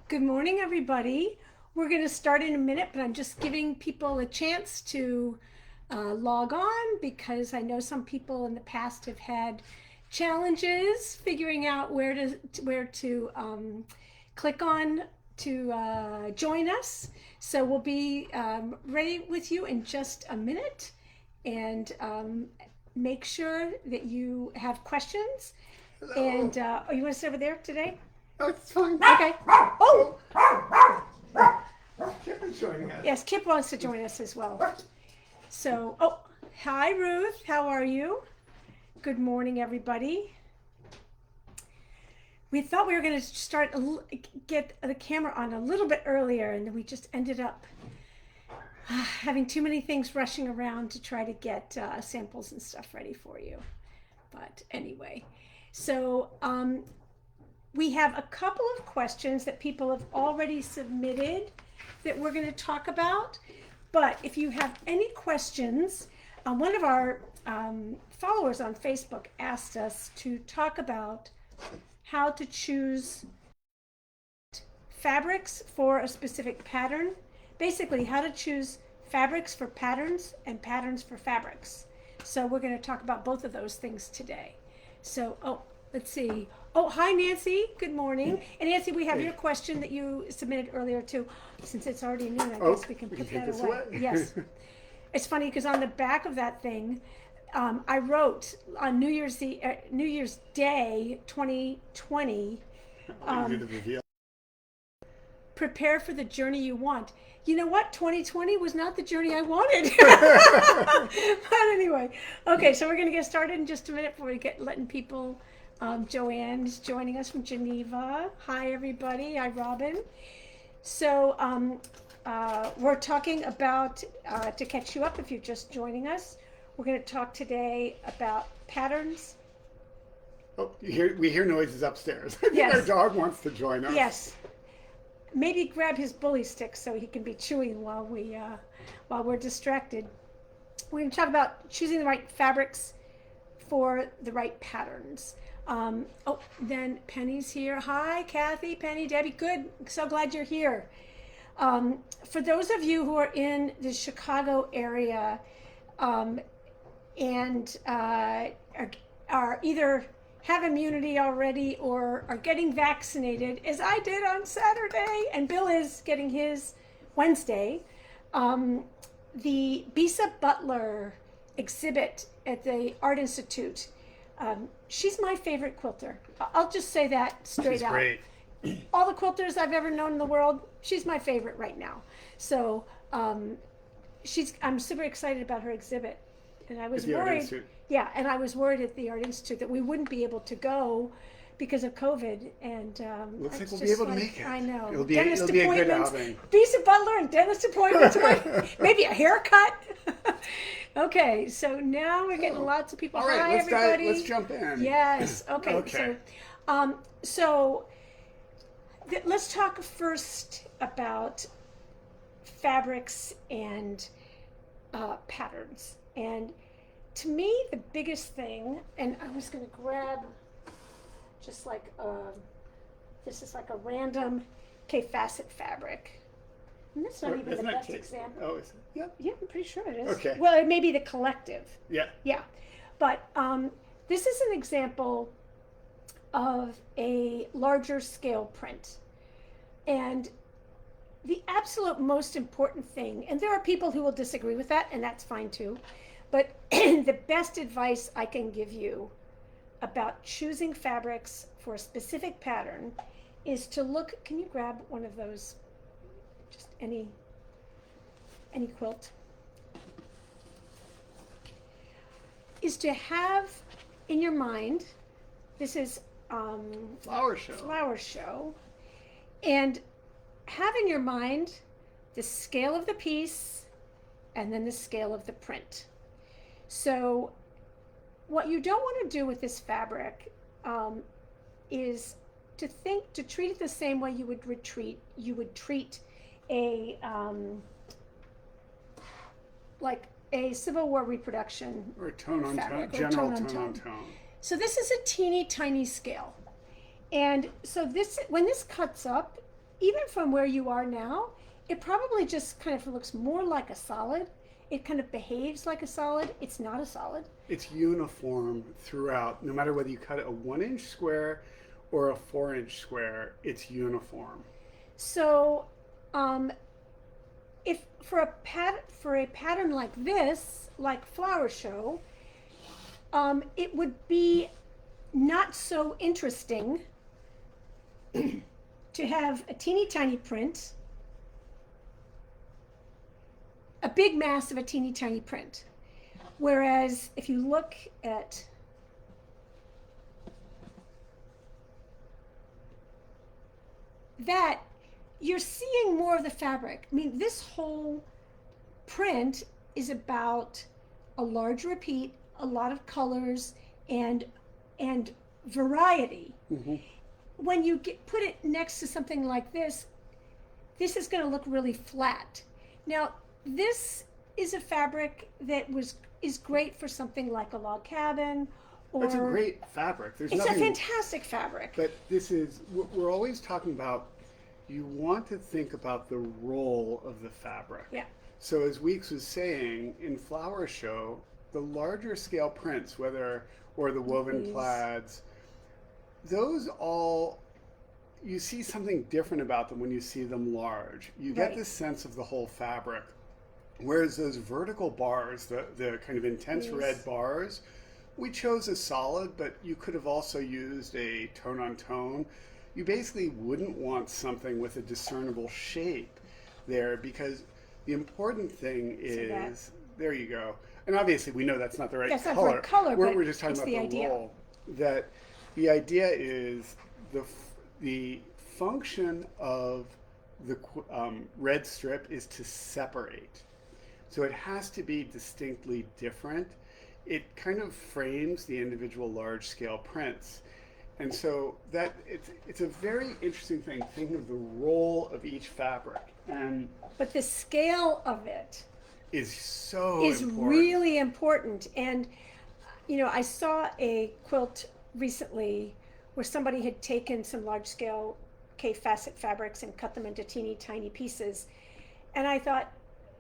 Good morning, everybody. We're going to start in a minute, but I'm just giving people a chance to log on because I know some people in the past have had challenges figuring out where to click on to join us. So we'll be ready with you in just a minute, and make sure that you have questions. Hello. And you want to sit over there today? Oh, it's fine. Okay. Oh, Kip is joining us. yes, Kip wants to join us as well. So, hi Ruth, how are you? Good morning, everybody. We thought we were going to get the camera on a little bit earlier, and then we just ended up having too many things rushing around to try to get samples and stuff ready for you. But anyway, so we have a couple of questions that people have already submitted that we're going to talk about. But if you have any questions, one of our followers on Facebook asked us to talk about how to choose fabrics for a specific pattern. Basically, how to choose fabrics for patterns and patterns for fabrics. So we're going to talk about both of those things today. So, let's see. Oh, hi, Nancy. Good morning. And Nancy, we have your question that you submitted earlier too. Since it's already noon, I guess we can put that away. Yes. It's funny because on the back of that thing, I wrote on New Year's Day 2020, prepare for the journey you want. You know what? 2020 was not the journey I wanted. But anyway, okay, so we're going to get started in just a minute before we get letting people. Joanne is joining us from Geneva. Hi, everybody. Hi, Robin. So we're talking about, to catch you up if you're just joining us, we're going to talk today about patterns. Oh, we hear noises upstairs. I think Yes. our dog wants to join us. Yes. Maybe grab his bully stick so he can be chewing while we're distracted. We're going to talk about choosing the right fabrics for the right patterns. Then Penny's here. Hi, Kathy, Penny, Debbie. Good. So glad you're here. For those of you who are in the Chicago area and are either have immunity already or are getting vaccinated, as I did on Saturday, and Bill is getting his Wednesday, the Bisa Butler exhibit at the Art Institute. She's my favorite quilter. I'll just say that straight out. Great. All the quilters I've ever known in the world, she's my favorite right now. So I'm super excited about her exhibit. And I was worried. Yeah, and I was worried at the Art Institute that we wouldn't be able to go because of COVID. And looks like we'll be able to make it. I know. It'll be Dentist a good appointments, outing. Bisa Butler and dentist appointments, maybe a haircut. Okay, so now we're getting lots of people. All right, Hi, everybody. let's jump in. Yes. Okay. Okay. So let's talk first about fabrics and patterns. And to me, the biggest thing, and I was going to grab just like this is like a random facet fabric. And that's not even the best example. Oh, is it? Yeah. Yeah, I'm pretty sure it is. Okay. Well, it may be the collective. Yeah. Yeah. But this is an example of a larger scale print. And the absolute most important thing, and there are people who will disagree with that, and that's fine too, but the best advice I can give you about choosing fabrics for a specific pattern is to look, can you grab one of those, just any quilt, is to have in your mind, this is Flower show, and have in your mind the scale of the piece and then the scale of the print. So what you don't want to do with this fabric is to treat it the same way you would treat a like a Civil War reproduction or tone on fabric, tone, or general tone on tone. So this is a teeny tiny scale, and so when this cuts up, even from where you are now, it probably just kind of looks more like a solid. It kind of behaves like a solid. It's not a solid. It's uniform throughout, no matter whether you cut a 1 inch square or a 4 inch square, it's uniform. So, um, if for a pattern like this, like flower show, it would be not so interesting to have a teeny tiny print, a big mass of a teeny tiny print. Whereas if you look at that, you're seeing more of the fabric. I mean, this whole print is about a large repeat, a lot of colors, and variety. Mm-hmm. When you put it next to something like this is going to look really flat. Now, this is a fabric that is great for something like a log cabin. Or It's a great fabric. It's a fantastic fabric. But we're always talking about, you want to think about the role of the fabric. Yeah. So as Weeks was saying, in Flower Show, the larger scale prints, or the woven plaids, those all, you see something different about them when you see them large. You get this sense of the whole fabric. Whereas those vertical bars, the kind of intense red bars, we chose a solid, but you could have also used a tone on tone. You basically wouldn't want something with a discernible shape there, because the important thing is, there you go. And obviously we know that's not the right color. That's not the right color, but we're just talking about the idea. roll. That the idea is the function of the red strip is to separate. So it has to be distinctly different. It kind of frames the individual large scale prints. And so that it's a very interesting thing, thinking of the role of each fabric. But the scale of it is really important. And I saw a quilt recently where somebody had taken some large scale K-facet fabrics and cut them into teeny tiny pieces. And I thought,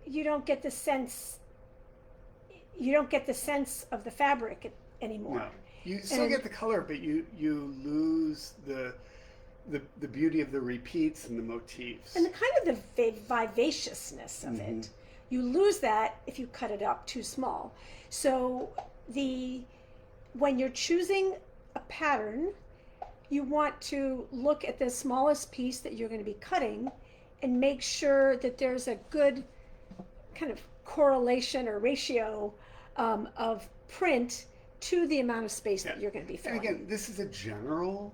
you don't get the sense of the fabric anymore. No. You still get the color, but you lose the beauty of the repeats and the motifs. And the kind of the vivaciousness of it. You lose that if you cut it up too small. So when you're choosing a pattern, you want to look at the smallest piece that you're going to be cutting and make sure that there's a good kind of correlation or ratio of print to the amount of space that you're going to be filling. And again, this is a general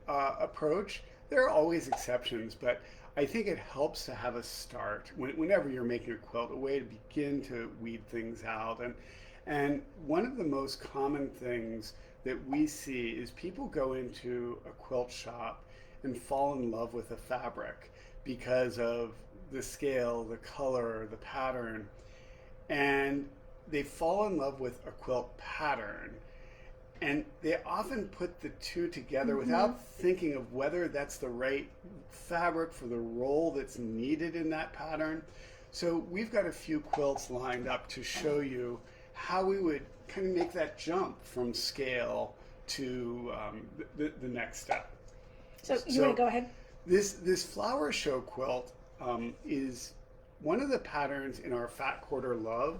approach. There are always exceptions, but I think it helps to have a start whenever you're making a quilt, a way to begin to weed things out. And one of the most common things that we see is people go into a quilt shop and fall in love with a fabric because of the scale, the color, the pattern, and they fall in love with a quilt pattern. And they often put the two together without thinking of whether that's the right fabric for the role that's needed in that pattern. So we've got a few quilts lined up to show you how we would kind of make that jump from scale to the next step. So you want to go ahead? This flower show quilt is one of the patterns in our Fat Quarter Love,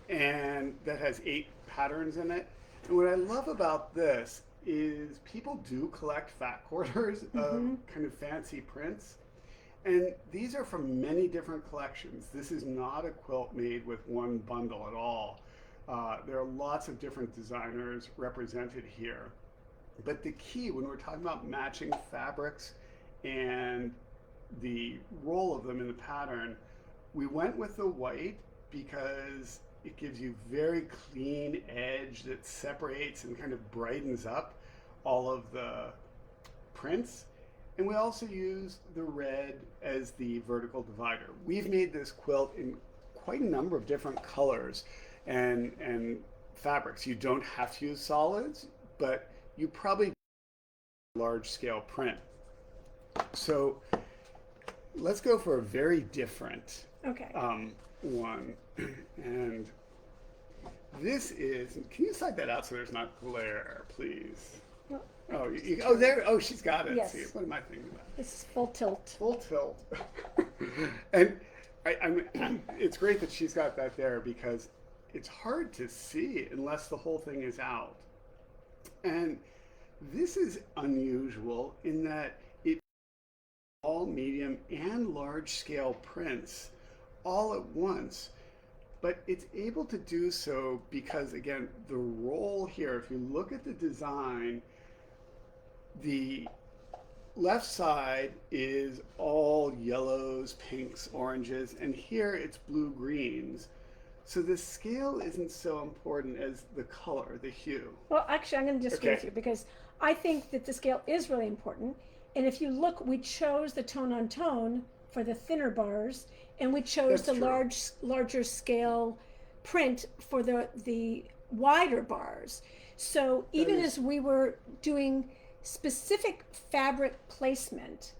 and that has 8 patterns in it. And what I love about this is people do collect fat quarters of kind of fancy prints. And these are from many different collections. This is not a quilt made with one bundle at all. There are lots of different designers represented here. But the key when we're talking about matching fabrics and the role of them in the pattern, we went with the white because it gives you very clean edge that separates and kind of brightens up all of the prints. And we also use the red as the vertical divider. We've made this quilt in quite a number of different colors and fabrics. You don't have to use solids, but you probably large scale print. So let's go for a very different Okay. one. And this is, can you slide that out so there's not glare, please? Well, Oh, oh, there. Oh, she's got it. Yes. See, what am I thinking about? this is full tilt. Full tilt. And it's great that she's got that there because it's hard to see unless the whole thing is out. And this is unusual in that it all medium and large scale prints all at once. But it's able to do so because, again, the roll here, if you look at the design, the left side is all yellows, pinks, oranges, and here it's blue greens. So the scale isn't so important as the color, the hue. Well, actually, I'm going to disagree with Okay. you because I think that the scale is really important. And if you look, we chose the tone on tone for the thinner bars, and we chose That's the true. larger scale print for the wider bars. So even is- as we were doing specific fabric placement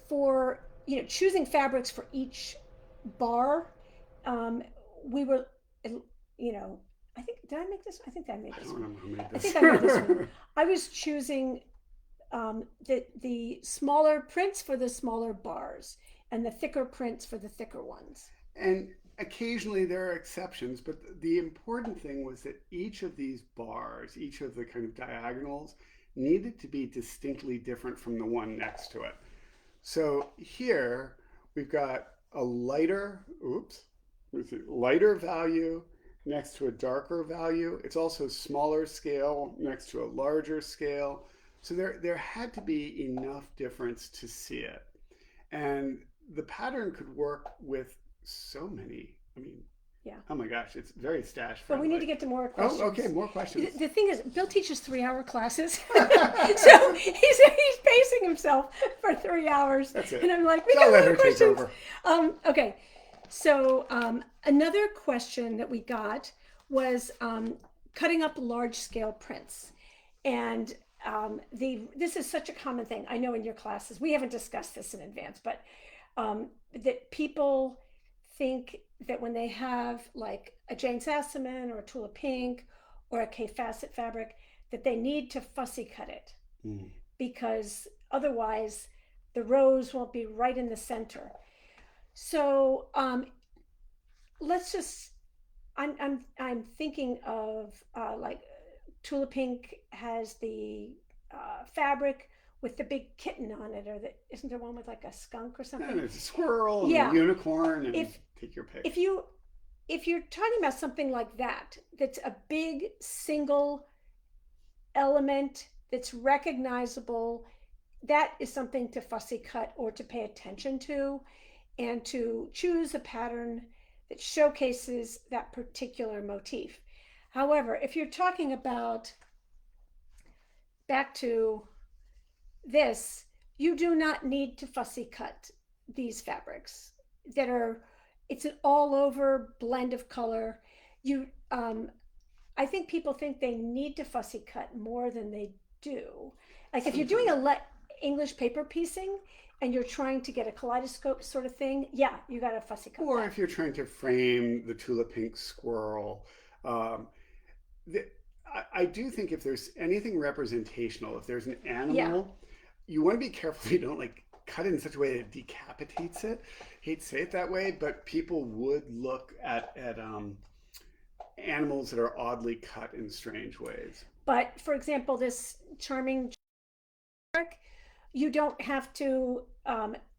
for, choosing fabrics for each bar, we were, I think, did I make this? I think I made I this don't one. remember who made I this. think I made this one. I was choosing the smaller prints for the smaller bars and the thicker prints for the thicker ones. And occasionally there are exceptions, but the important thing was that each of these bars, each of the kind of diagonals, needed to be distinctly different from the one next to it. So here we've got a lighter, lighter value next to a darker value. It's also smaller scale next to a larger scale. So there had to be enough difference to see it. And the pattern could work with so many. I mean, Yeah. oh my gosh, it's very stash But friendly. we need to get to more questions. Oh, okay, more questions. The thing is, Bill teaches 3-hour classes, so he's pacing himself for 3 hours. That's it. And I'm like, we So got I'll let more her take questions. over. Okay, so another question that we got was cutting up large scale prints, and this is such a common thing. I know in your classes we haven't discussed this in advance, but that people think that when they have like a Jane Sassaman or a Tula Pink or a K Facet fabric, that they need to fussy cut it because otherwise the rose won't be right in the center. So let's just. I'm thinking of like Tula Pink has the fabric with the big kitten on it, or isn't there one with like a skunk or something? And there's a squirrel and Yeah. a unicorn, and If take your pick. if you're talking about something like that, that's a big single element that's recognizable, that is something to fussy cut or to pay attention to, and to choose a pattern that showcases that particular motif. However, if you're talking about back to this, you do not need to fussy cut these fabrics that are, it's an all over blend of color. I think people think they need to fussy cut more than they do. Like if you're doing English paper piecing and you're trying to get a kaleidoscope sort of thing, yeah, you got to fussy cut. Or that. if you're trying to frame the Tula Pink squirrel, I do think if there's anything representational, if there's an animal, you want to be careful you don't like cut it in such a way that it decapitates it. I hate to say it that way, but people would look at animals that are oddly cut in strange ways. But for example, this charming, you don't have to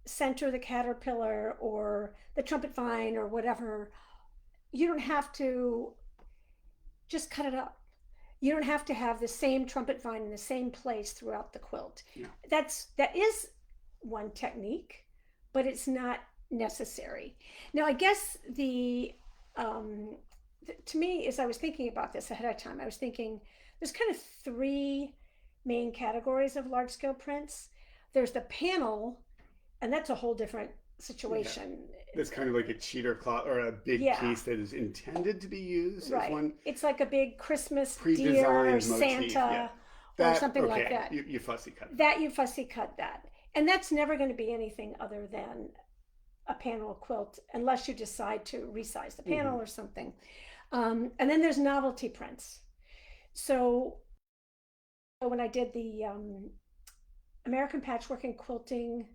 center the caterpillar or the trumpet vine or whatever. You don't have to just cut it up. You don't have to have the same trumpet vine in the same place throughout the quilt. Yeah. That is one technique, but it's not necessary. Now, I guess to me, as I was thinking about this ahead of time, I was thinking there's kind of 3 main categories of large scale prints. There's the panel, and that's a whole different situation. It's kind of like a cheater cloth or a big piece that is intended to be used as one. It's like a big Christmas deer pre-designed or motif, Santa or something like okay, that. You fussy cut That you fussy cut that. And that's never going to be anything other than a panel quilt unless you decide to resize the panel or something. And then there's novelty prints. So when I did the American Patchwork and Quilting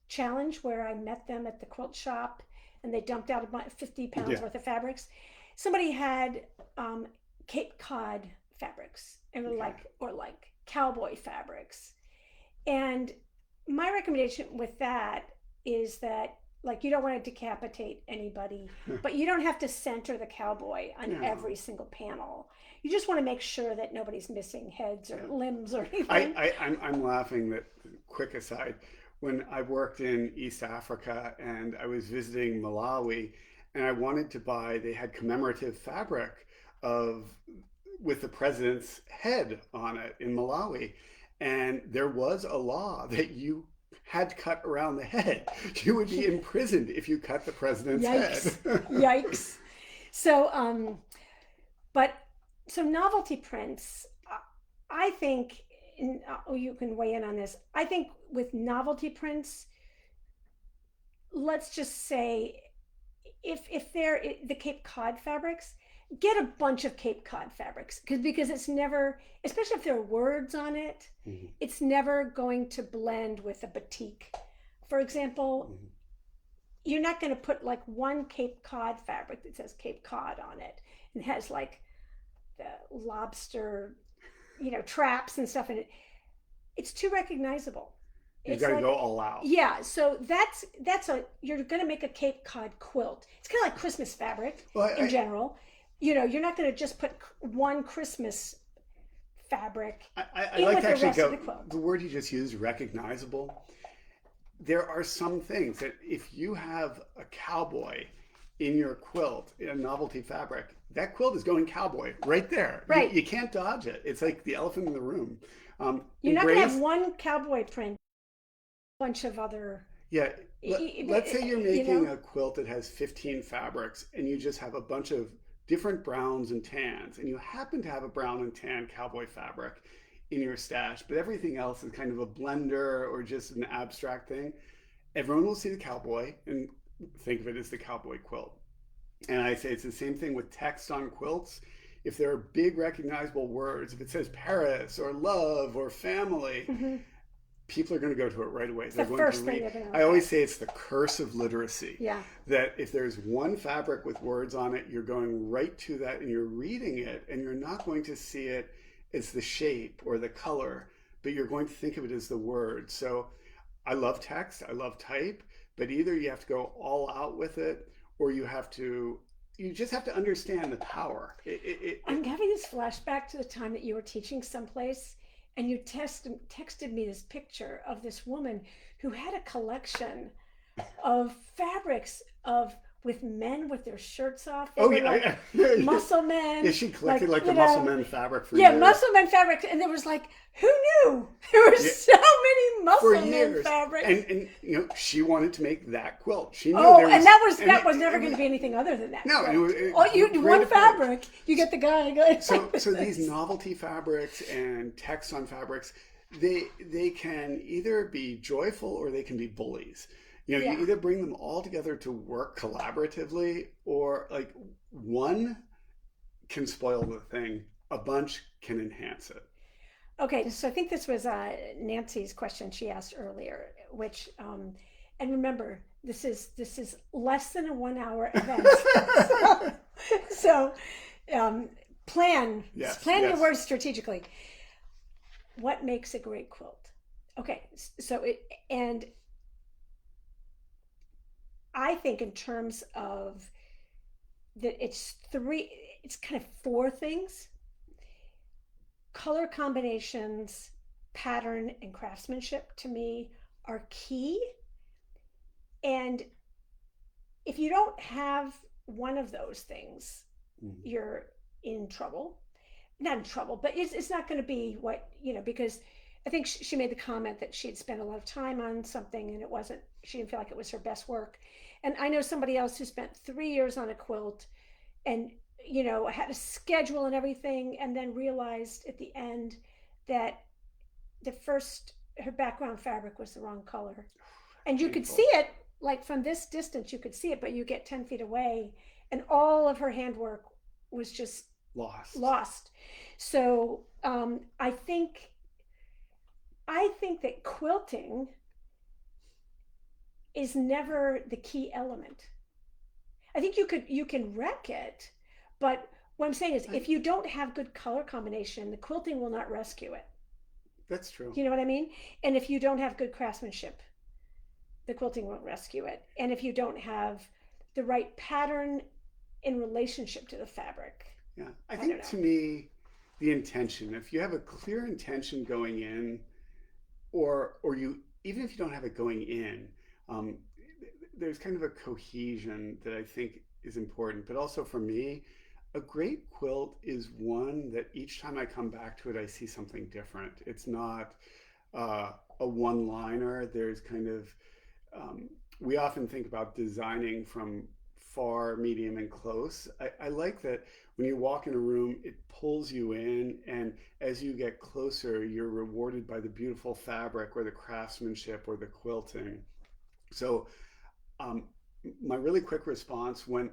Challenge, where I met them at the quilt shop and they dumped out about 50 pounds worth of fabrics, somebody had Cape Cod fabrics and like cowboy fabrics. And my recommendation with that is that, like, you don't want to decapitate anybody, but you don't have to center the cowboy on every single panel. You just want to make sure that nobody's missing heads or limbs or anything. I'm laughing that, quick aside, when I worked in East Africa and I was visiting Malawi and I wanted to buy, they had commemorative fabric with the president's head on it in Malawi. And there was a law that you had to cut around the head. You would be imprisoned if you cut the president's head. Yikes. So, so novelty prints, I think, you can weigh in on this. I think with novelty prints, let's just say, if they're the Cape Cod fabrics, get a bunch of Cape Cod fabrics because it's never, especially if there are words on it, it's never going to blend with a batik. For example, you're not going to put like one Cape Cod fabric that says Cape Cod on it and has like the lobster, traps and stuff in it. It's too recognizable. You got to go all out. Yeah, so you're going to make a Cape Cod quilt. It's kind of like Christmas fabric in general. You're not going to just put one Christmas fabric. I like to actually go, the word you just used, recognizable. There are some things that if you have a cowboy in your quilt, in a novelty fabric, that quilt is going cowboy right there. Right. You can't dodge it. It's like the elephant in the room. You're not going to have one cowboy print, a bunch of other... Yeah, let's say you're making a quilt that has 15 fabrics and you just have a bunch of different browns and tans, and you happen to have a brown and tan cowboy fabric in your stash, but everything else is kind of a blender or just an abstract thing. Everyone will see the cowboy and think of it as the cowboy quilt. And I say it's the same thing with text on quilts. If there are big recognizable words, if it says Paris or love or family, people are going to go to it right away. They're going to read. I always say it's the curse of literacy. Yeah. That if there's one fabric with words on it, you're going right to that and you're reading it, and you're not going to see it as the shape or the color, but you're going to think of it as the word. So I love text, I love type, but either you have to go all out with it, or you just have to understand the power. I'm having this flashback to the time that you were teaching someplace and you texted me this picture of this woman who had a collection of fabrics with men with their shirts off. Muscle men. Yeah, she collected the muscle men fabric for years. Yeah, muscle men fabric. And there was who knew? There were so many muscle men fabrics. And she wanted to make that quilt. She knew and that was never going to be anything other than that. No, you one fabric, you get the guy. So these novelty fabrics and text on fabrics, they can either be joyful or they can be bullies. You either bring them all together to work collaboratively, or one can spoil the thing, a bunch can enhance it. Okay, so I think this was Nancy's question she asked earlier, which, and remember, this is less than a 1 hour event. so plan your words strategically. What makes a great quilt? Okay, so I think in terms of that, it's kind of four things: color combinations, pattern, and craftsmanship, to me, are key. And if you don't have one of those things, you're in trouble. Not in trouble, but it's not going to be because I think she made the comment that she had spent a lot of time on something and she didn't feel like it was her best work. And I know somebody else who spent 3 years on a quilt and, had a schedule and everything, and then realized at the end that her background fabric was the wrong color. And you could see it like from this distance you could see it, but you get 10 feet away and all of her handwork was just Lost. lost. So I think that quilting is never the key element. I think you can wreck it, but what I'm saying is if you don't have good color combination, the quilting will not rescue it. That's true. You know what I mean? And if you don't have good craftsmanship, the quilting won't rescue it. And if you don't have the right pattern in relationship to the fabric, Yeah. I think to me, the intention, if you have a clear intention going in, or you, even if you don't have it going in, um, there's kind of a cohesion that I think is important. But also for me, a great quilt is one that each time I come back to it, I see something different. It's not a one liner. There's kind of, we often think about designing from far, medium, and close. I like that when you walk in a room, it pulls you in, and as you get closer, you're rewarded by the beautiful fabric or the craftsmanship or the quilting. So, um, my really quick response when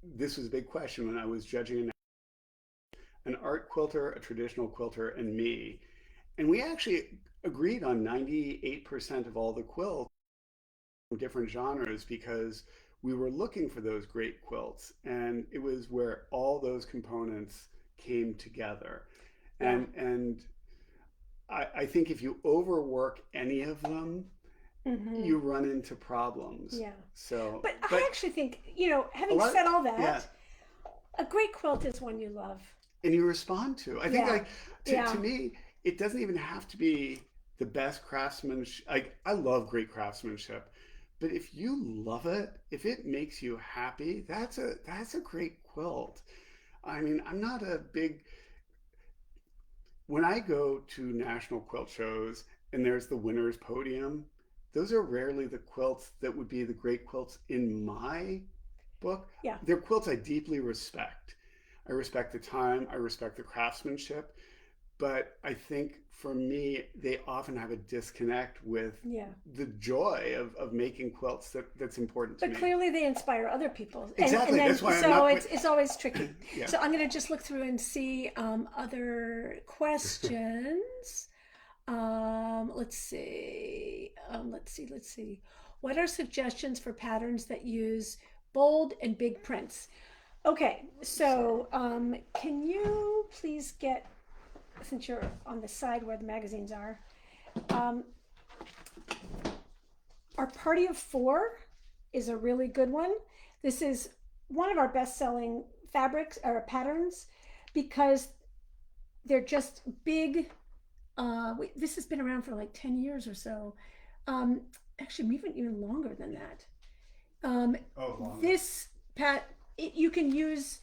this was a big question when I was judging an art quilter, a traditional quilter, and me, and we actually agreed on 98% of all the quilts from different genres because we were looking for those great quilts, and it was where all those components came together. yeah, And I think if you overwork any of them, mm-hmm. you run into problems. Yeah. So, But I but actually think, having lot, said all that, yeah, a great quilt is one you love. and you respond to. I think Yeah. like to Yeah. me, it doesn't even have to be the best craftsmanship. I love great craftsmanship, but if you love it, if it makes you happy, that's a great quilt. I mean, I'm not a big when I go to national quilt shows and there's the winner's podium, those are rarely the quilts that would be the great quilts in my book. Yeah. They're quilts I deeply respect. I respect the time, I respect the craftsmanship, but I think for me, they often have a disconnect with Yeah. the joy of making quilts that's important to But me. clearly they inspire other people. Exactly. And then, That's why I'm so not. it's always tricky. Yeah. So I'm going to just look through and see other questions. Let's see. Let's see. What are suggestions for patterns that use bold and big prints? Okay, so can you please get, since you're on the side where the magazines are, um, our Party of Four is a really good one. This is one of our best-selling fabrics or patterns because they're just big. This has been around for like 10 years or so. Actually, even longer than that. Oh, This you can use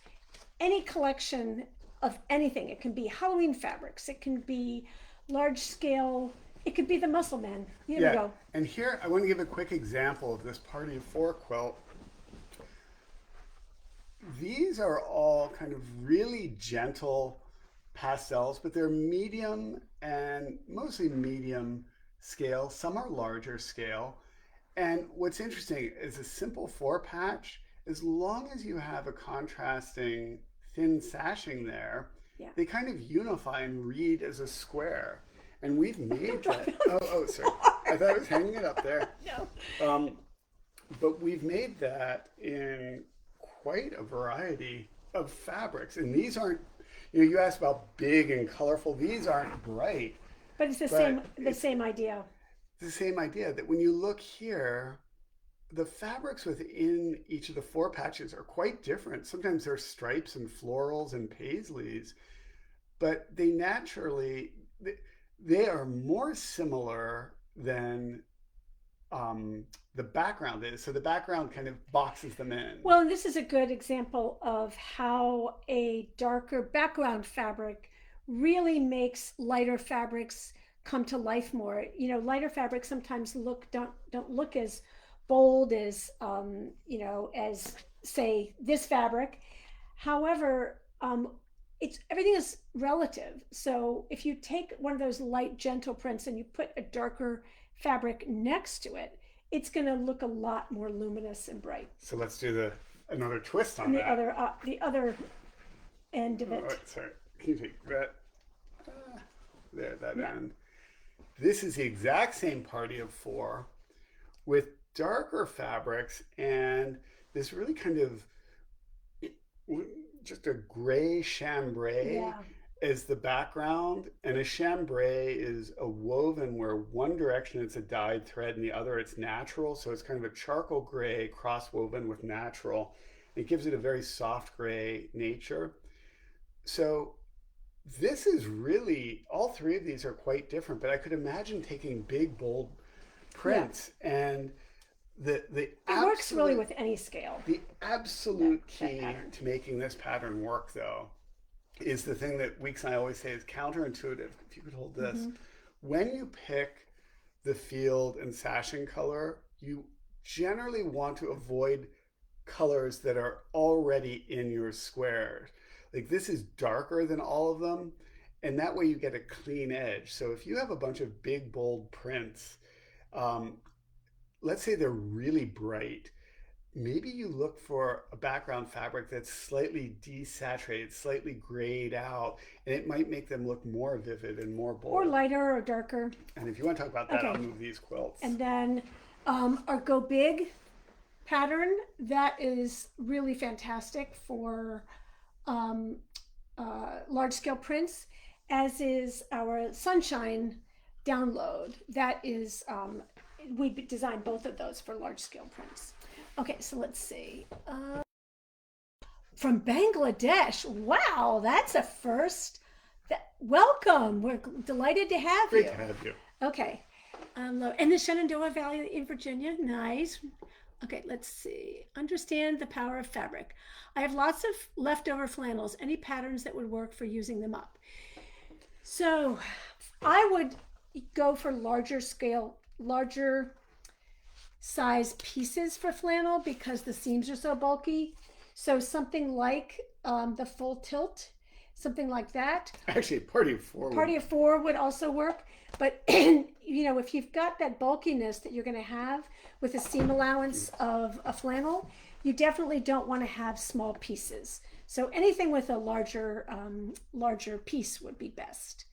any collection of anything. It can be Halloween fabrics. It can be large scale. It could be the Muscle Man. Here we go. And here I want to give a quick example of this Party of Four quilt. These are all kind of really gentle pastels, but they're medium and mostly medium scale. Some are larger scale. And what's interesting is a simple four patch, as long as you have a contrasting thin sashing there, Yeah. they kind of unify and read as a square. And we've made drop that. it on Oh, sorry. I thought I was hanging it up there. No. But we've made that in quite a variety of fabrics. And these aren't, you asked about big and colorful. These aren't bright. But it's the same idea. The same idea that when you look here, the fabrics within each of the four patches are quite different. Sometimes there's stripes and florals and paisleys, but they are more similar than the background is. So the background kind of boxes them in. Well, and this is a good example of how a darker background fabric really makes lighter fabrics come to life more. Lighter fabrics sometimes don't look as bold as as say this fabric. However, it's everything is relative. So if you take one of those light gentle prints and you put a darker fabric next to it, it's going to look a lot more luminous and bright. So let's do another twist on And that. the other end of it. Oh, sorry. Can you take that? There, that end. This is the exact same party of 4 with darker fabrics and this really kind of just a gray chambray as the background. And a chambray is a woven where one direction it's a dyed thread and the other it's natural. So it's kind of a charcoal gray cross woven with natural. It gives it a very soft gray nature. So this is really, all 3 of these are quite different, but I could imagine taking big, bold prints and it works really with any scale. The absolute key to making this pattern work, though, is the thing that Weeks and I always say is counterintuitive. If you could hold this. When you pick the field and sashing color, you generally want to avoid colors that are already in your square. Like this is darker than all of them, and that way you get a clean edge. So if you have a bunch of big, bold prints, let's say they're really bright, maybe you look for a background fabric that's slightly desaturated, slightly grayed out, and it might make them look more vivid and more bold. Or lighter or darker. And if you want to talk about that, I'll move these quilts. And then our Go Big pattern, that is really fantastic for large scale prints, as is our Sunshine download. That is, we designed both of those for large scale prints. Okay, so let's see. From Bangladesh. Wow, that's a first. Welcome. We're delighted to have you. Great to have you. Okay. And the Shenandoah Valley in Virginia. Nice. Okay, let's see. Understand the power of fabric. I have lots of leftover flannels. Any patterns that would work for using them up? So I would go for larger size pieces for flannel because the seams are so bulky. So something like the full tilt, something like that. Actually, Party of 4. Party of 4 would also work. But, you know, if you've got that bulkiness that you're going to have with a seam allowance of a flannel, you definitely don't want to have small pieces. So anything with a larger piece would be best.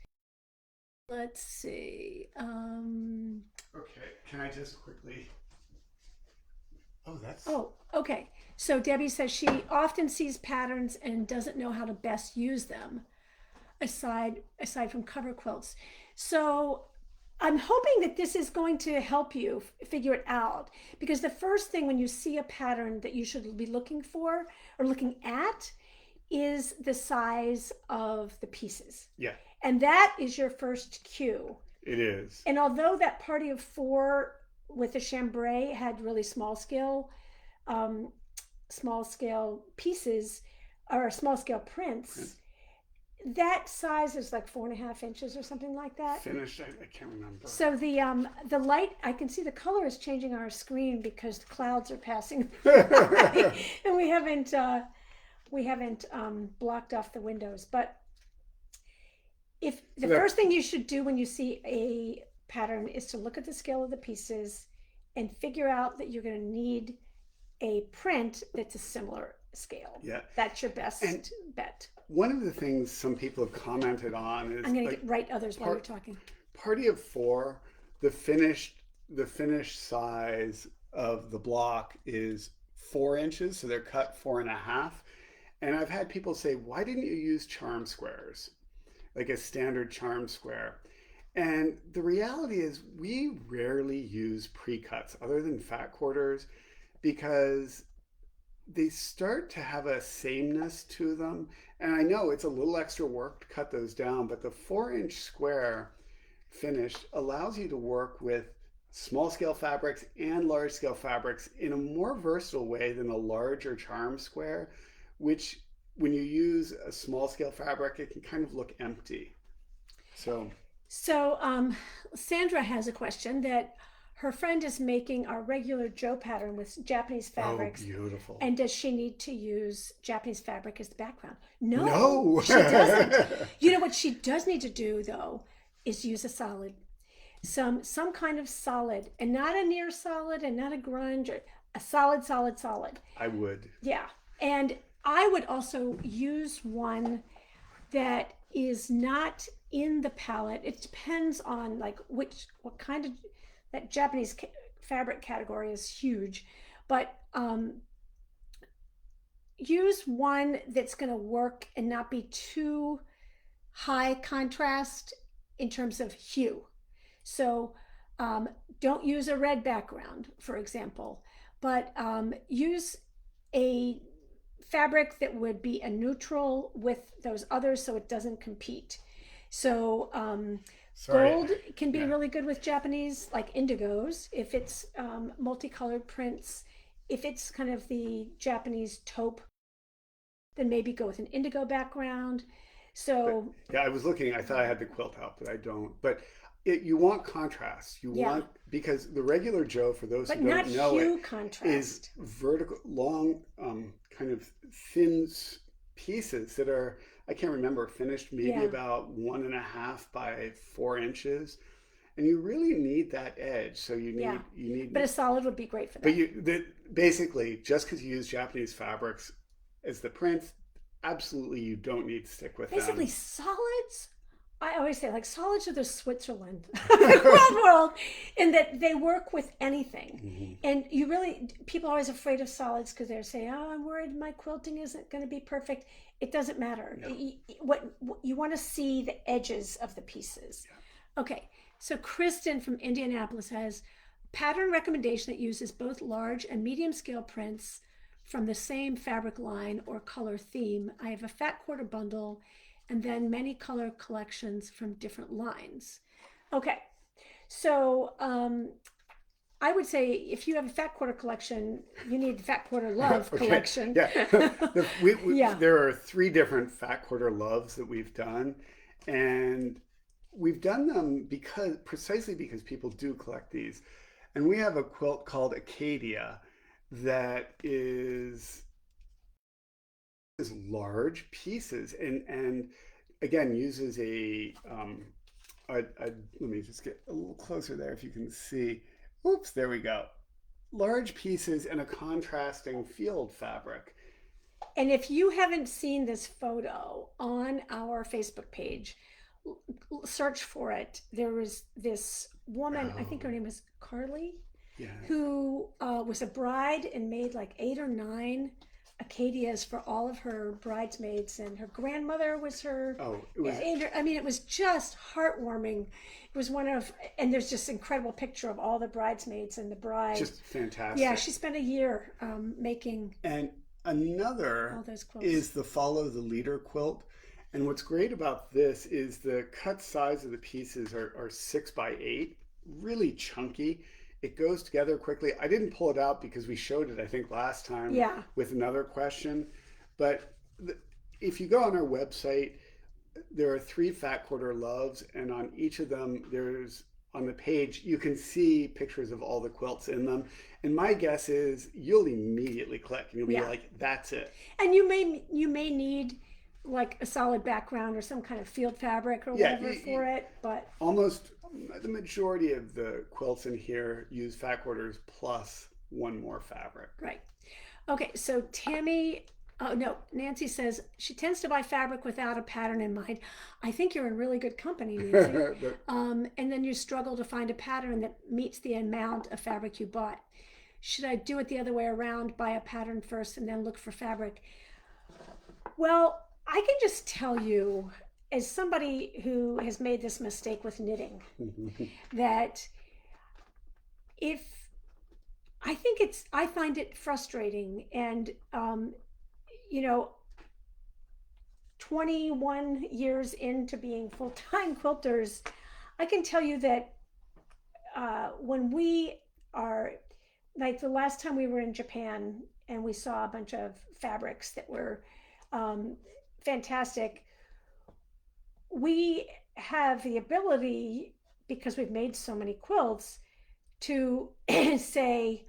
Let's see. Okay, can I just quickly... Oh, okay. So Debbie says she often sees patterns and doesn't know how to best use them, aside from cover quilts. So I'm hoping that this is going to help you figure it out, because the first thing when you see a pattern that you should be looking for or looking at is the size of the pieces. Yeah. And that is your first cue. It is. And although that Party of 4 with the chambray had really small scale pieces or small scale prints, that size is like 4.5 inches or something like that. Finished, I can't remember. So the light, I can see the color is changing on our screen because the clouds are passing by, and we haven't blocked off the windows. But if the first thing you should do when you see a pattern is to look at the scale of the pieces and figure out that you're going to need a print that's a similar scale. Yeah. That's your best bet. One of the things some people have commented on is... I'm going to write others while you're talking. Party of 4, the finished size of the block is 4 inches, so they're cut 4.5. And I've had people say, why didn't you use charm squares? Like a standard charm square. And the reality is we rarely use pre-cuts other than fat quarters because they start to have a sameness to them. And I know it's a little extra work to cut those down, but the 4-inch square finished allows you to work with small scale fabrics and large scale fabrics in a more versatile way than a larger charm square, which when you use a small scale fabric, it can kind of look empty. So Sandra has a question that her friend is making our regular Joe pattern with Japanese fabrics. Oh, beautiful. And does she need to use Japanese fabric as the background? No, no. She doesn't. You know what she does need to do, though, is use a solid. some kind of solid, and not a near solid and not a grunge, or a solid, solid, solid. I would. Yeah. And I would also use one that is not in the palette. It depends on like what kind of, that Japanese fabric category is huge, but use one that's going to work and not be too high contrast in terms of hue. So don't use a red background, for example, but use a fabric that would be a neutral with those others so it doesn't compete. So gold can be really good with Japanese, like indigos, if it's multicolored prints. If it's kind of the Japanese taupe, then maybe go with an indigo background. So yeah, I was looking. I thought I had the quilt out, but I don't. But you want contrast. You want, because the regular Joe, for those who don't know it, contrast. Is vertical, long, kind of thin pieces that are, I can't remember, finished maybe about 1.5 by 4 inches. And you really need that edge. So you need. But a solid would be great for that. But basically, just because you use Japanese fabrics as the prints, absolutely you don't need to stick with basically them. Solids, I always say, like, solids are the Switzerland of the world, in that they work with anything. And people are always afraid of solids because they're saying, oh, I'm worried my quilting isn't going to be perfect. It doesn't matter. What you want to see the edges of the pieces. Okay, so Kristen from Indianapolis has a pattern recommendation that uses both large and medium scale prints from the same fabric line or color theme. I have a fat quarter bundle and then many color collections from different lines. Okay, so I would say if you have a fat quarter collection, you need the fat quarter love collection. There are 3 different fat quarter loves that we've done, and we've done them precisely because people do collect these. And we have a quilt called Acadia that is large pieces, and again uses a let me just get a little closer there if you can see. Oops, there we go. Large pieces and a contrasting field fabric. And if you haven't seen this photo on our Facebook page, search for it. There was this woman, I think her name was Carly, who was a bride and made like 8 or 9 Acadias for all of her bridesmaids, and her grandmother was her. It was just heartwarming. It was and there's just incredible picture of all the bridesmaids and the bride. Just fantastic. Yeah, she spent a year making. And another is the Follow the Leader quilt. And what's great about this is the cut size of the pieces are 6 by 8, really chunky. It goes together quickly. I didn't pull it out because we showed it, I think, last time with another question. But if you go on our website, there are 3 fat quarter loves, and on each of them, on the page, you can see pictures of all the quilts in them. And my guess is you'll immediately click and you'll be like, that's it. And you may need like a solid background or some kind of field fabric or whatever for it, but almost the majority of the quilts in here use fat quarters plus 1 more fabric. Right. Okay, so Nancy says she tends to buy fabric without a pattern in mind. I think you're in really good company, Nancy. And then you struggle to find a pattern that meets the amount of fabric you bought. Should I do it the other way around, buy a pattern first and then look for fabric? Well, I can just tell you, as somebody who has made this mistake with knitting, that I find it frustrating, and 21 years into being full-time quilters, I can tell you that when we are, like the last time we were in Japan and we saw a bunch of fabrics that were fantastic, we have the ability, because we've made so many quilts, to say,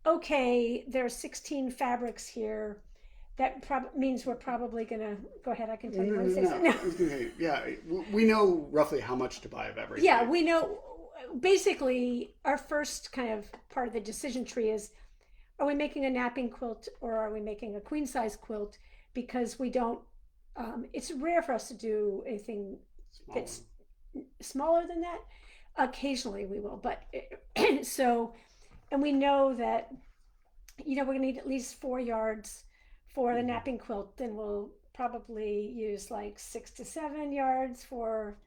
okay, there are 16 fabrics here. That means we're probably going to go ahead. I can tell you. No. I was gonna say, we know roughly how much to buy of everything. Yeah, we know basically our first kind of part of the decision tree is, are we making a napping quilt or are we making a queen size quilt? Because we don't, it's rare for us to do anything Smaller. that's smaller than that. Occasionally we will, but so, and we know that, you know, we're gonna need at least 4 yards for the napping quilt. Then we'll probably use like 6 to 7 yards for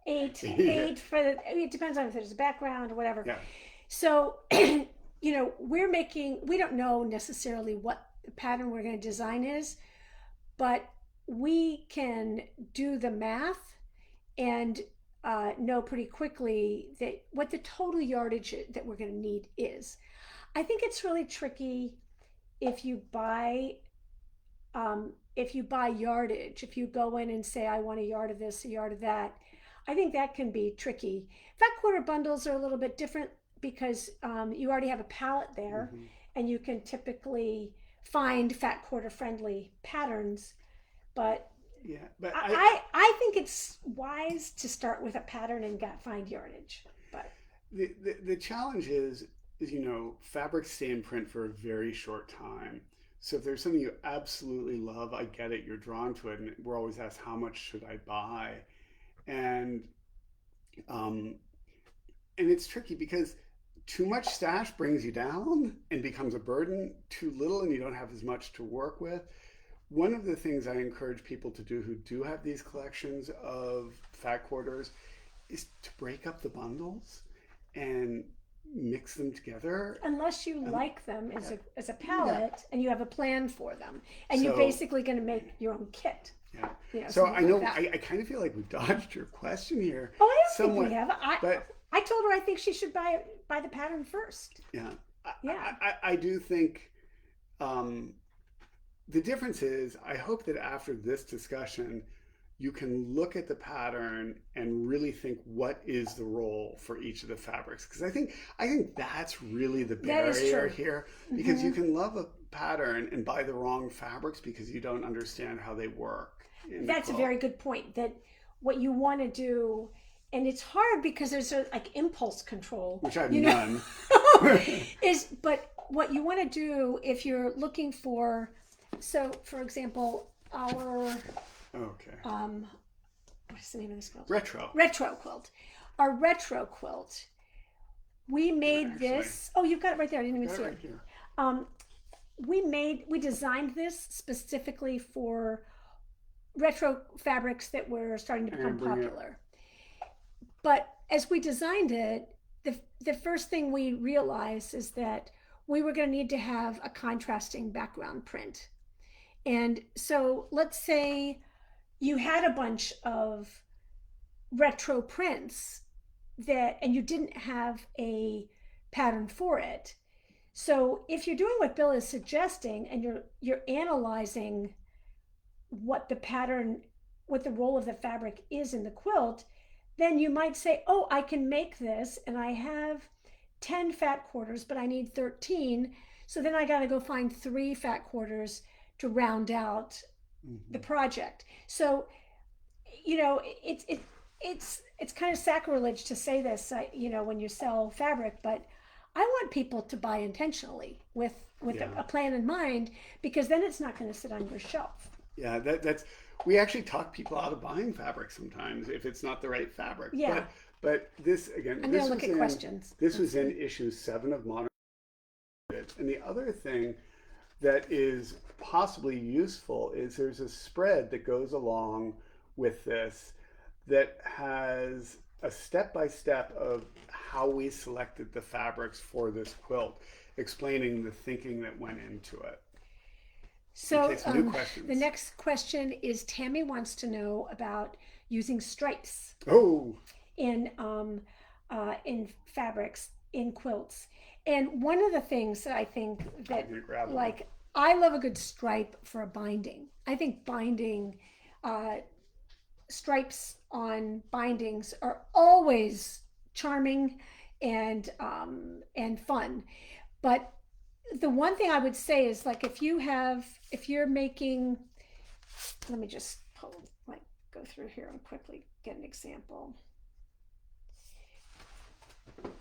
eight for the, it depends on if there's a background or whatever. Yeah. So, you know, we don't know necessarily what the pattern we're going to design is, but we can do the math and know pretty quickly that what the total yardage that we're going to need is. I think it's really tricky if you buy yardage. If you go in and say, I want a yard of this, a yard of that, I think that can be tricky. Fat quarter bundles are a little bit different because you already have a palette there, and you can typically find fat quarter friendly patterns. But yeah, but I think it's wise to start with a pattern and find yardage. But the challenge is you know, fabrics stay in print for a very short time. So if there's something you absolutely love, I get it, you're drawn to it, and we're always asked, how much should I buy? And it's tricky because too much stash brings you down and becomes a burden. Too little and you don't have as much to work with. One of the things I encourage people to do who do have these collections of fat quarters is to break up the bundles and mix them together. Unless you like them as a palette and you have a plan for them, and you're basically going to make your own kit. Yeah. You know, so I know like I kind of feel like we dodged your question here. Oh, I don't somewhat, think we have. I told her I think she should buy the pattern first. Yeah. Yeah. I do think the difference is, I hope that after this discussion, you can look at the pattern and really think what is the role for each of the fabrics. Because I think that's really the barrier here. Because you can love a pattern and buy the wrong fabrics because you don't understand how they work. That's a very good point. That what you want to do, and it's hard because there's like impulse control, which I've none. But what you want to do if you're looking for, so for example, our what's the name of this quilt? Retro quilt. Our retro quilt. We made this. Oh, you've got it right there. I didn't even see it. We designed this specifically for retro fabrics that were starting to become popular. But as we designed it, the first thing we realized is that we were going to need to have a contrasting background print. And so let's say you had a bunch of retro prints and you didn't have a pattern for it. So if you're doing what Bill is suggesting and you're analyzing what the role of the fabric is in the quilt, then you might say, oh, I can make this and I have 10 fat quarters, but I need 13. So then I got to go find 3 fat quarters to round out the project. So, you know, it's kind of sacrilege to say this, you know, when you sell fabric, but I want people to buy intentionally with a plan in mind, because then it's not going to sit on your shelf. Yeah, that's we actually talk people out of buying fabric sometimes if it's not the right fabric. Yeah. But this again, I'm going to look at questions. This was in issue 7 of Modern. And the other thing that is possibly useful is there's a spread that goes along with this that has a step-by-step of how we selected the fabrics for this quilt, explaining the thinking that went into it. So the next question is, Tammy wants to know about using stripes in fabrics in quilts. And one of the things that I think that, like, I love a good stripe for a binding. I think binding stripes on bindings are always charming and fun. But the one thing I would say is, like, if you're making, let me just go through here and quickly get an example.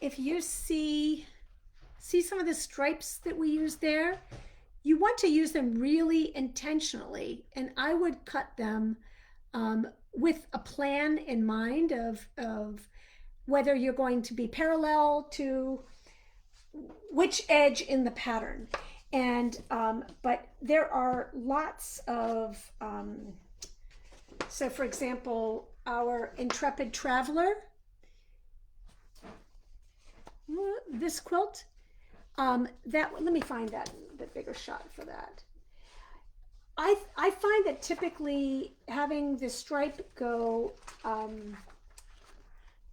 if you see some of the stripes that we use there, you want to use them really intentionally, and I would cut them with a plan in mind of whether you're going to be parallel to which edge in the pattern. And but there are lots of so for example, our Intrepid Traveler, this quilt, that, let me find that the bigger shot for that. I find that typically having the stripe go,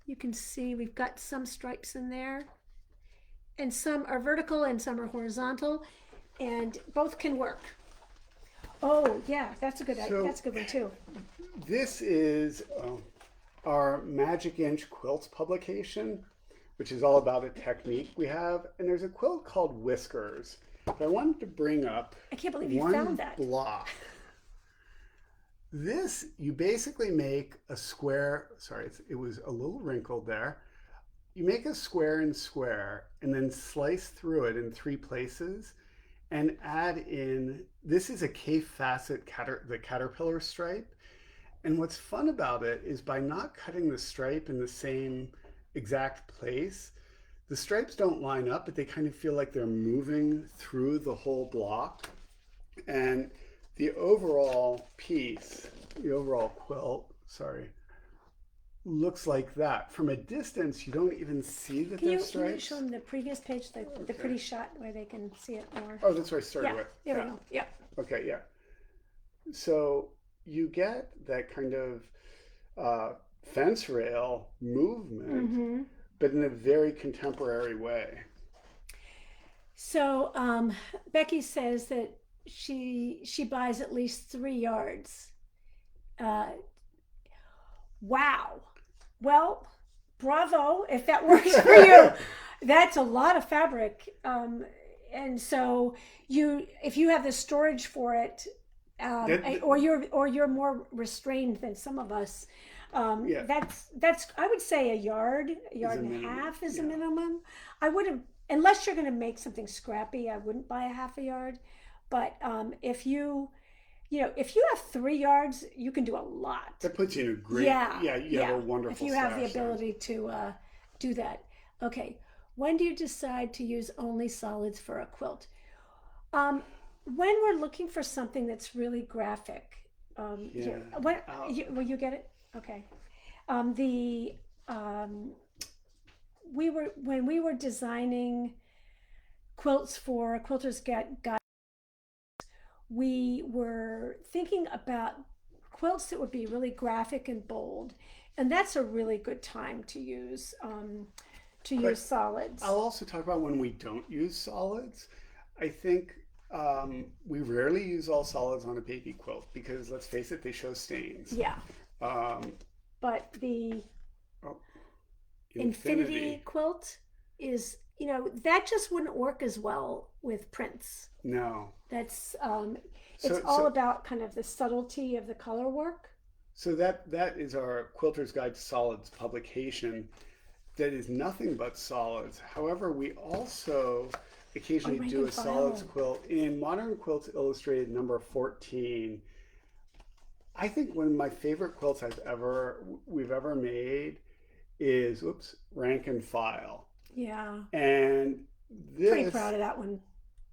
you can see we've got some stripes in there, and some are vertical and some are horizontal, and both can work. Oh yeah, that's a good one too. This is our Magic Inch Quilts publication, which is all about a technique we have. And there's a quilt called Whiskers. But I wanted to bring up, I can't believe you one found that block. This, you basically make a square, sorry, it was a little wrinkled there. You make a square and square and then slice through it in 3 places and add in, this is a K facet the caterpillar stripe. And what's fun about it is by not cutting the stripe in the same exact place, the stripes don't line up, but they kind of feel like they're moving through the whole block. And the overall piece, the overall quilt, sorry, looks like that. From a distance, you don't even see that there's stripes. Can you show them the previous page, the pretty shot where they can see it more? Oh, that's what I started with. There we go. Yeah. Okay, yeah. So you get that kind of fence rail movement, but in a very contemporary way. So Becky says that she buys at least 3 yards. Wow. Well, bravo if that works for you. That's a lot of fabric, and so if you have the storage for it, or you're more restrained than some of us. That's I would say a yard and a half is a minimum. I wouldn't, unless you're going to make something scrappy, I wouldn't buy a half a yard. But if you have 3 yards, you can do a lot. That puts you in a great, you have a wonderful if you have the ability to do that. Okay, when do you decide to use only solids for a quilt? When we're looking for something that's really graphic. Will you get it? Okay. When we were designing quilts for Quilters Guide, we were thinking about quilts that would be really graphic and bold, and that's a really good time to use solids. I'll also talk about when we don't use solids. I think we rarely use all solids on a baby quilt because, let's face it, they show stains. Yeah. But the Infinity quilt is, that just wouldn't work as well with prints. No. That's it's all about kind of the subtlety of the color work. So that is our Quilter's Guide to Solids publication that is nothing but solids. However, we also occasionally do a solids quilt in Modern Quilts Illustrated number 14. I think one of my favorite quilts we've ever made is Rank and File. Yeah. And this, pretty proud of that one,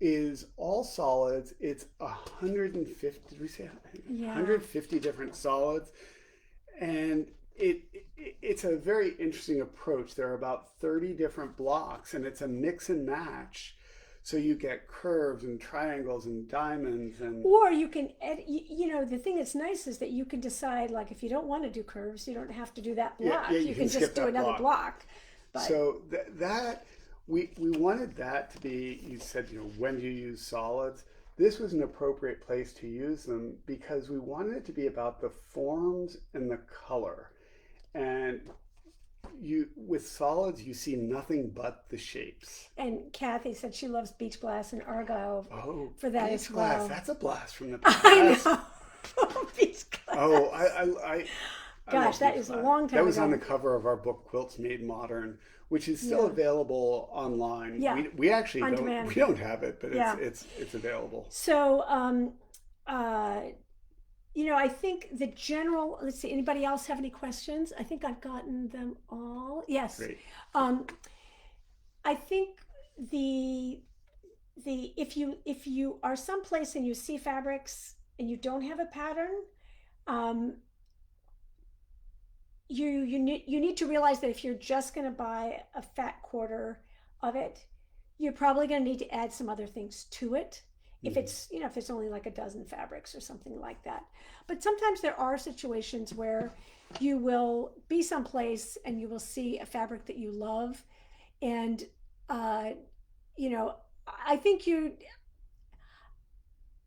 is all solids. It's 150, did we say? Yeah. 150 different solids. And it's a very interesting approach. There are about 30 different blocks, and it's a mix and match. So you get curves and triangles and diamonds, or you can, the thing that's nice is that you can decide, like, if you don't want to do curves, you don't have to do that block. Yeah, you can just do another block. But so we wanted that to be, you said, when do you use solids? This was an appropriate place to use them because we wanted it to be about the forms and the color. And with solids, you see nothing but the shapes. And Kathy said she loves beach glass and argyle for that as well. Glass, that's a blast from the past. I know. Beach glass. Oh, I Gosh, love B that is a flat. long That time was on the ago. cover of our book Quilts Made Modern, which is still Yeah. available online. Yeah. We actually On don't demand. we don't have it, but Yeah. it's available. So, uh, I think the general, let's see, anybody else have any questions? I think I've gotten them all. Yes. Great. Um, I think the if you are someplace and you see fabrics and you don't have a pattern, um, you need to realize that if you're just going to buy a fat quarter of it, you're probably going to need to add some other things to it. If Mhm. it's if it's only like a dozen fabrics or something like that. But sometimes there are situations where you will be someplace and you will see a fabric that you love, and uh, you know I think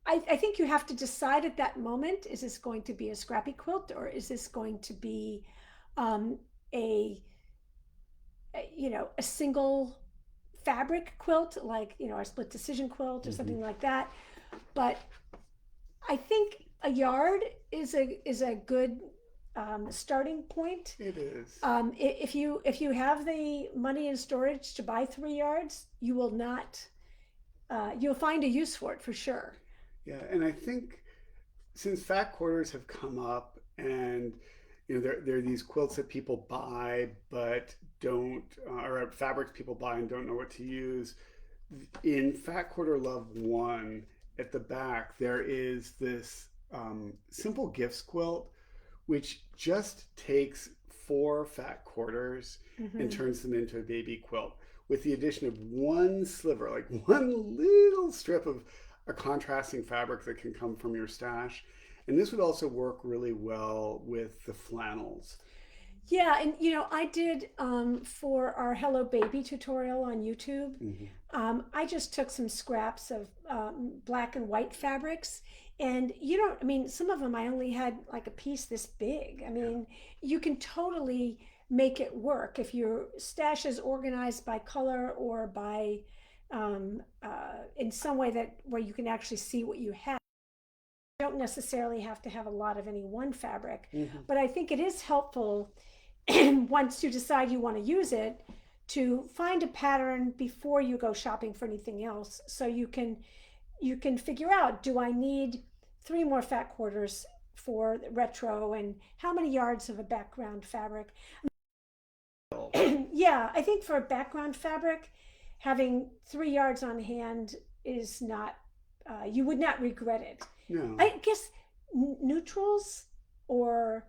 I think you have to decide at that moment, is this going to be a scrappy quilt, or is this going to be um, a, a single fabric quilt, like, a split decision quilt or Mhm. something like that. But I think a yard is a good starting point. It is. If you have the money in storage to buy 3 yards, you will not you'll find a use for it for sure. Yeah, and I think since fat quarters have come up, and there are these quilts that people buy but don't, or fabrics people buy and don't know what to use. In Fat Quarter Love 1, at the back, there is this simple gifts quilt, which just takes 4 fat quarters and Mm-hmm. turns them into a baby quilt with the addition of one sliver, like one little strip of a contrasting fabric that can come from your stash. And this would also work really well with the flannels. Yeah, and I did for our Hello Baby tutorial on YouTube. Mm-hmm. I just took some scraps of black and white fabrics, and I mean, some of them I only had like a piece this big. I Yeah. mean, you can totally make it work if your stash is organized by color or by in some way that where you can actually see what you have. You don't necessarily have to have a lot of any one fabric, Mm-hmm. but I think it is helpful once you decide you want to use it, to find a pattern before you go shopping for anything else, so you can figure out, do I need 3 more fat quarters for retro, and how many yards of a background fabric. Yeah, I think for a background fabric, having 3 yards on hand is not, you would not regret it. No. I guess neutrals, or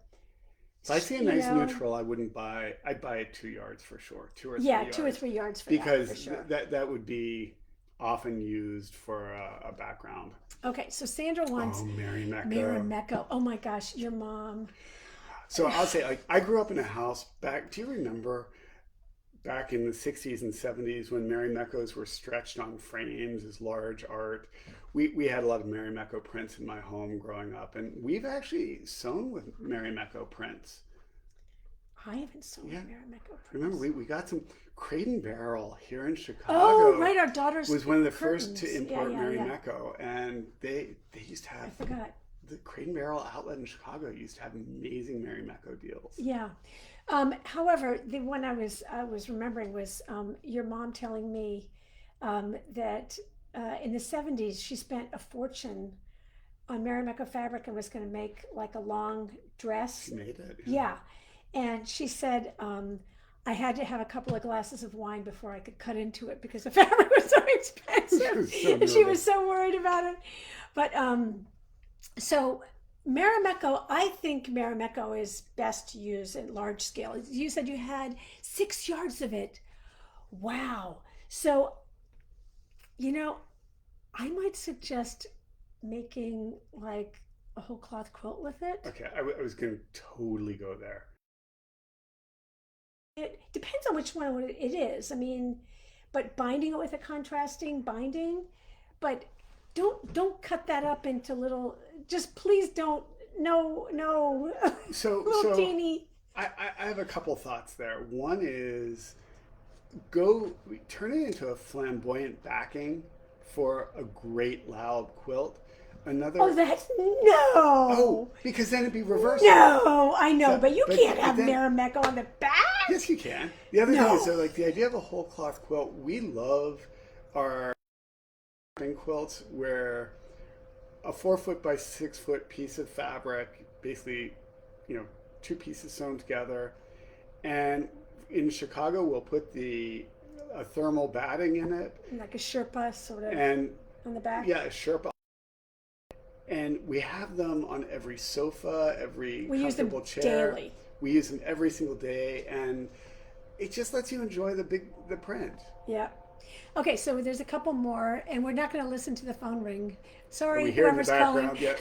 If I see a you nice know neutral, I wouldn't buy. I'd buy it 2 yards for sure, 2 or 3 yeah, two or yards, three yards for that for because sure. that would be often used for a background. Okay, so Sandra wants Oh, Mary Mecca. Marimekko. Oh my gosh, your mom. So I'll say, like, I grew up in a house back. Do you remember back in the 60s and 70s when Mary Meccos were stretched on frames as large art? We had a lot of Mary Mecco prints in my home growing up, and we've actually sewn with Mary Mecco prints. I haven't sewn Yeah. Marimekko Remember, prints. we got some Crate and Barrel here in Oh, Chicago. right, our daughter's Was one of the first curtains. to Yeah, import yeah, Mary yeah. Mecco, and they used to I have forgot. the Crate and Barrel outlet in Chicago used to have amazing Mary Mecco deals. Yeah. However, the one I was remembering was your mom telling me that in the '70s she spent a fortune on Marimekko fabric and was going to make like a long dress. She made it. Yeah. Yeah. And she said, I had to have a couple of glasses of wine before I could cut into it because the fabric was so She expensive. was so And she was nervous. so worried about it. But so Marimekko, I think Marimekko is best used at large scale. You said you had 6 yards of it. Wow. So, you know, I might suggest making like a whole cloth quilt with it. Okay, I was going to totally go there. It depends on which one it is. I mean, but binding it with a contrasting binding, but don't cut that up into little. Just please don't. No, no, So little so teeny. I have a couple thoughts there. One is go turn it into a flamboyant backing for a great loud quilt. another. Oh, that's Oh, no. because then it'd be reversed. No, I know, So, but you can't have then, Merrimack on the back. yes, you can. The other thing No. is, so like the idea of a whole cloth quilt, we love our quilts where a 4 foot by 6 foot piece of fabric, basically, you know, two pieces sewn together, and in Chicago we'll put a thermal batting in it, Like a Sherpa sort of and on the back. yeah, a Sherpa, and we have them on every sofa, every We use them comfortable chair. daily. We use them every single day, and it just lets you enjoy the print. Yeah. Okay, so there's a couple more, and we're not going to listen to the phone ring. Are Sorry, we here in the whoever's background calling. yet?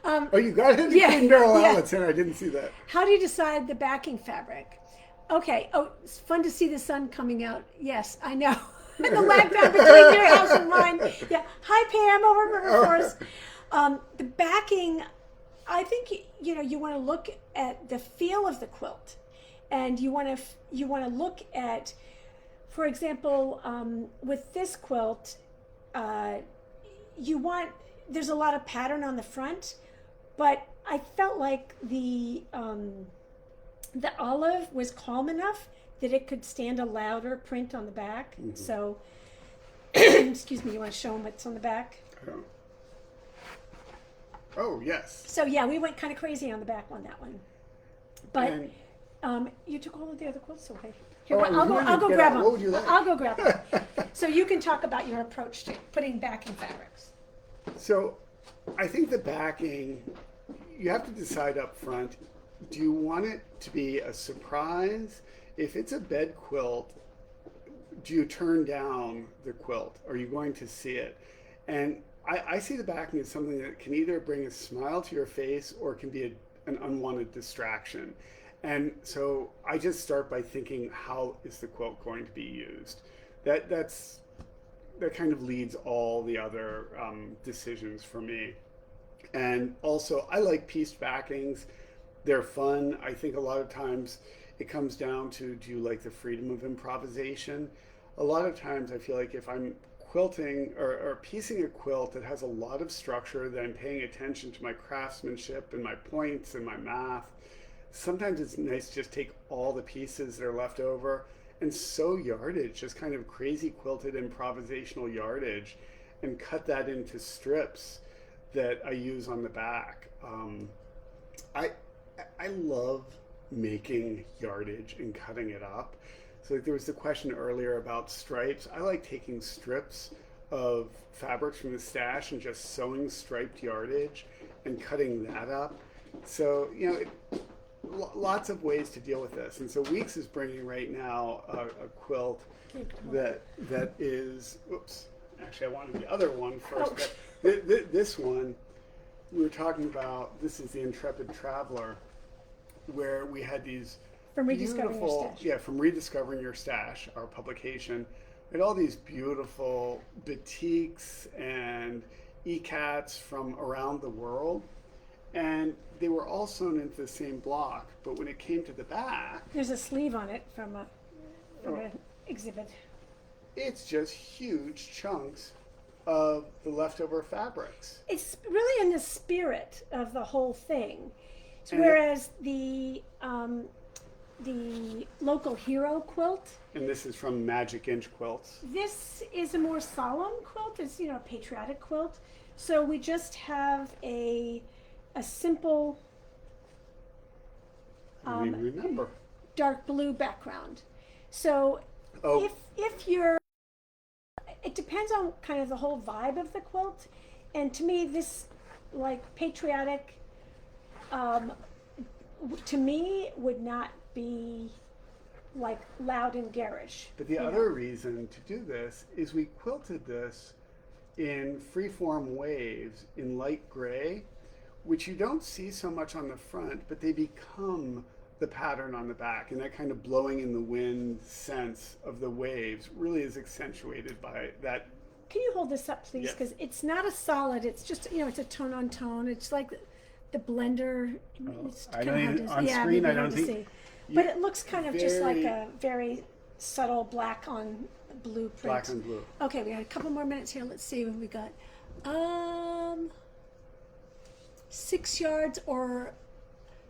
um, Oh, you got it? Yeah, Barrel yeah. outlets in. I didn't see that. How do you decide the backing fabric? Okay. Oh, it's fun to see the sun coming out. Yes, I know. The lag time between your house and mine. Yeah. Hi, Pam, over in River Forest. The backing, I think you want to look at the feel of the quilt, and you want to look at, for example, with this quilt, there's a lot of pattern on the front, but I felt like the olive was calm enough that it could stand a louder print on the back. Mm-hmm. So, excuse me, you want to show them what's on the back? Oh, yes. So yeah, we went kind of crazy on the back on that one, but you took all of the other quilts away. Here, I'll go grab them. What would you like? I'll go grab them. So you can talk about your approach to putting backing fabrics. So, I think the backing, you have to decide up front, do you want it to be a surprise? If it's a bed quilt, do you turn down the quilt? Are you going to see it? And I see the backing as something that can either bring a smile to your face or can be an unwanted distraction. And so I just start by thinking, how is the quilt going to be used? That kind of leads all the other decisions for me. And also, I like pieced backings. They're fun. I think a lot of times it comes down to, do you like the freedom of improvisation? A lot of times I feel like if I'm quilting or piecing a quilt that has a lot of structure, that I'm paying attention to my craftsmanship and my points and my math, sometimes it's nice to just take all the pieces that are left over and sew yardage, just kind of crazy quilted improvisational yardage, and cut that into strips that I use on the back. I love making yardage and cutting it up. So like there was the question earlier about stripes. I like taking strips of fabrics from the stash and just sewing striped yardage and cutting that up. So, lots of ways to deal with this. And so Weeks is bringing right now a quilt that is, oops, actually I wanted the other one first, but this one, we were talking about, this is the Intrepid Traveler, where we had these From Rediscovering Your Stash. Yeah, from Rediscovering Your Stash, our publication. We had all these beautiful batiks and ecats from around the world, and they were all sewn into the same block. But when it came to the back, there's a sleeve on it from an exhibit. It's just huge chunks of the leftover fabrics. It's really in the spirit of the whole thing. Whereas the local hero quilt, and this is from Magic Inch Quilts. This is a more solemn quilt. It's a patriotic quilt. So we just have a simple remember dark blue background. So if you're, it depends on kind of the whole vibe of the quilt. And to me, this like patriotic, to me, would not be like loud and garish. But the other reason to do this is we quilted this in freeform waves in light gray, which you don't see so much on the front, but they become the pattern on the back, and that kind of blowing in the wind sense of the waves really is accentuated by that. Can you hold this up, please? Because it's not a solid. It's just it's a tone on tone. It's like the blender. It's I don't even, on screen. I don't think. But it looks kind of just like a very subtle black on blue print. Black on blue. Okay, we got a couple more minutes here. Let's see what we got. Um, 6 yards or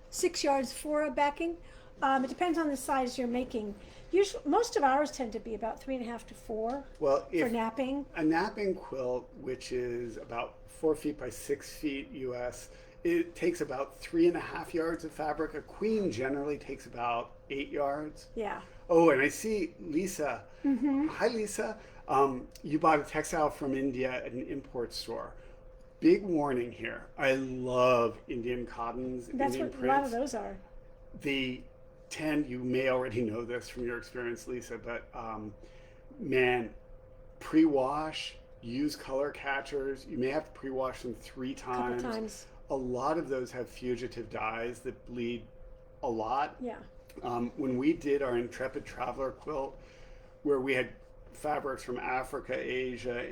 6 yards for a backing. It depends on the size you're making. Usually, most of ours tend to be about 3.5 to 4 Well, for if napping. a napping quilt, which is about 4 feet by 6 feet US, it takes about 3.5 yards of fabric. A queen generally takes about 8 yards. Yeah. Oh, and I see Lisa. Hi, Lisa. You bought a textile from India at an import store. Big warning here. I love Indian cottons, That's Indian what a lot of prints. those are. The tend, you may already know this from your experience, Lisa, but man, pre-wash, use color catchers. You may have to pre-wash them three A couple times. times. A lot of those have fugitive dyes that bleed a lot. Yeah. When we did our Intrepid Traveler quilt, where we had fabrics from Africa, Asia,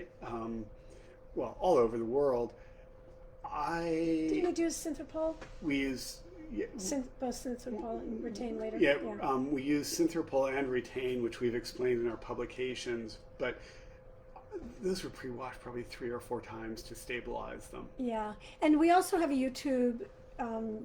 well, all over the world, Didn't you do Synthropol? we use Both Synthropol and Retain later? yeah, we use Synthropol and Retain, which we've explained in our publications, but those were pre-washed probably 3 or 4 times to stabilize them. Yeah. And we also have a YouTube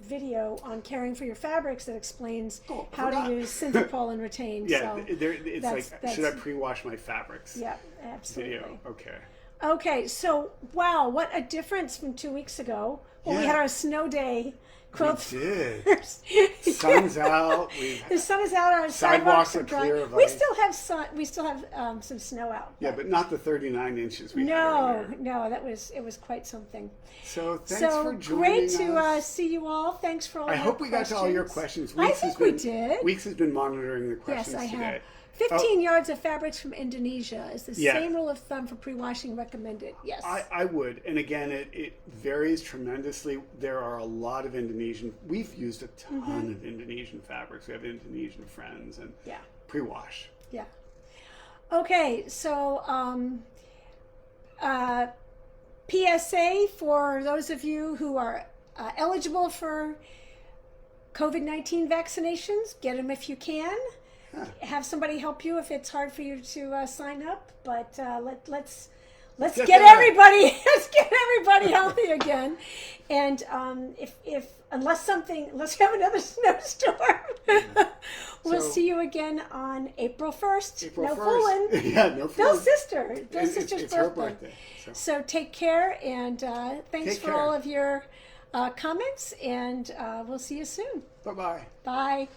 video on caring for your fabrics that explains how to use Synthropol and Retain. Yeah, So it's that's- like, should I pre-wash my fabrics? yeah, absolutely. Video, okay. Okay, so wow, what a difference from 2 weeks ago when we Yeah. had our snow day quilt. We did. fairs. Sun's out. The sun is out. Our Sidewalks sidewalks are are dry. clear of We ice. still have sun. We still have some snow out. Yeah, but not the 39 inches we had No, earlier. no, it was quite something. So thanks So for joining great to us. see you all. Thanks for all I your hope we got to all your questions. questions. I think we did. Weeks has been monitoring the Yes, questions I today. have. 15 yards of fabrics from Indonesia is the Yeah. same rule of thumb for pre-washing recommended. Yes. I would. And again, it varies tremendously. There are a lot of Indonesian. We've used a ton of Indonesian fabrics. We have Indonesian friends and Yeah. pre-wash. Yeah. Okay, so PSA for those of you who are eligible for COVID-19 vaccinations, get them if you can. Have somebody help you if it's hard for you to sign up. But let's Get get that. everybody healthy again. And unless you have another snowstorm, we'll So- see you again on April 1st. April No 1st. fooling. Yeah, no Bill's fooling. sister. Bill's It's sister's her birthday. birthday. So. So take care, and thanks Take for care. all of your comments, and we'll see you soon. Bye-bye. Bye.